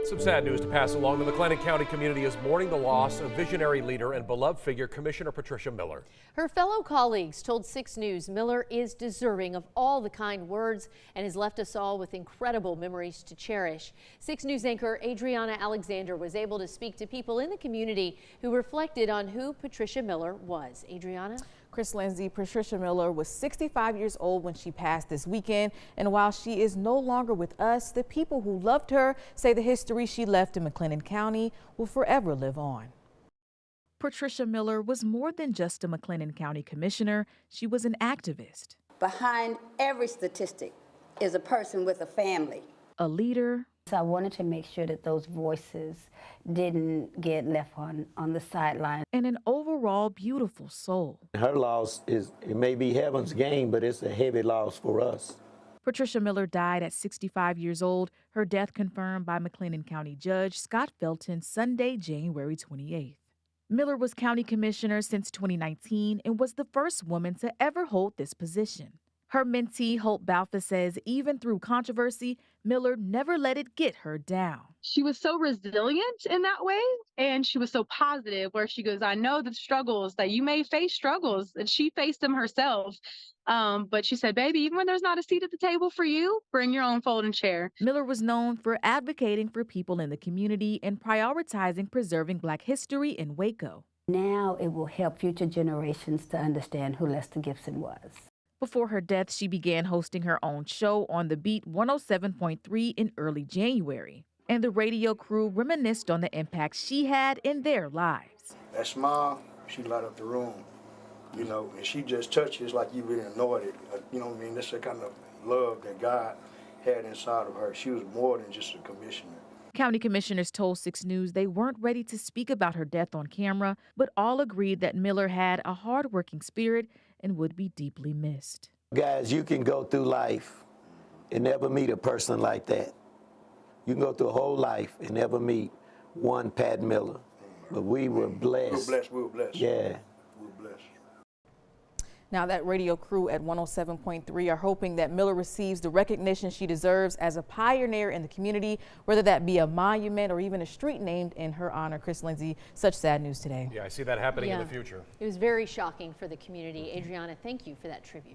Some sad news to pass along. The McLennan County community is mourning the loss of visionary leader and beloved figure Commissioner Patricia Miller. Her fellow colleagues told 6 News Miller is deserving of all the kind words and has left us all with incredible memories to cherish. 6 News anchor Adriana Alexander was able to speak to people in the community who reflected on who Patricia Miller was. Adriana? Chris Lindsay, Patricia Miller was 65 years old when she passed this weekend, and while she is no longer with us, the people who loved her say the history she left in McLennan County will forever live on. Patricia Miller was more than just a McLennan County commissioner. She was an activist. Behind every statistic is a person with a family. A leader. So I wanted to make sure that those voices didn't get left on the sideline. And an overall beautiful soul. Her loss it may be heaven's gain, but it's a heavy loss for us. Patricia Miller died at 65 years old. Her death confirmed by McLennan County Judge Scott Felton Sunday, January 28th. Miller was county commissioner since 2019 and was the first woman to ever hold this position. Her mentee, Hope Balfa, says even through controversy, Miller never let it get her down. She was so resilient in that way, and she was so positive where she goes, I know the struggles that you may face struggles, and she faced them herself. But she said, baby, even when there's not a seat at the table for you, bring your own folding chair. Miller was known for advocating for people in the community and prioritizing preserving Black history in Waco. Now it will help future generations to understand who Lester Gibson was. Before her death, she began hosting her own show on The Beat 107.3 in early January. And the radio crew reminisced on the impact she had in their lives. That smile, she light up the room, you know, and she just touched it. It's like you really anointed, you know what I mean? That's the kind of love that God had inside of her. She was more than just a commissioner. County commissioners told 6 News they weren't ready to speak about her death on camera, but all agreed that Miller had a hard-working spirit and would be deeply missed. Guys, you can go through life and never meet a person like that. You can go through a whole life and never meet one Pat Miller. But we were blessed. We were blessed. Yeah. We were blessed. Now, that radio crew at 107.3 are hoping that Miller receives the recognition she deserves as a pioneer in the community, whether that be a monument or even a street named in her honor. Chris Lindsay, such sad news today. Yeah, I see that happening in the future. It was very shocking for the community. Adriana, thank you for that tribute.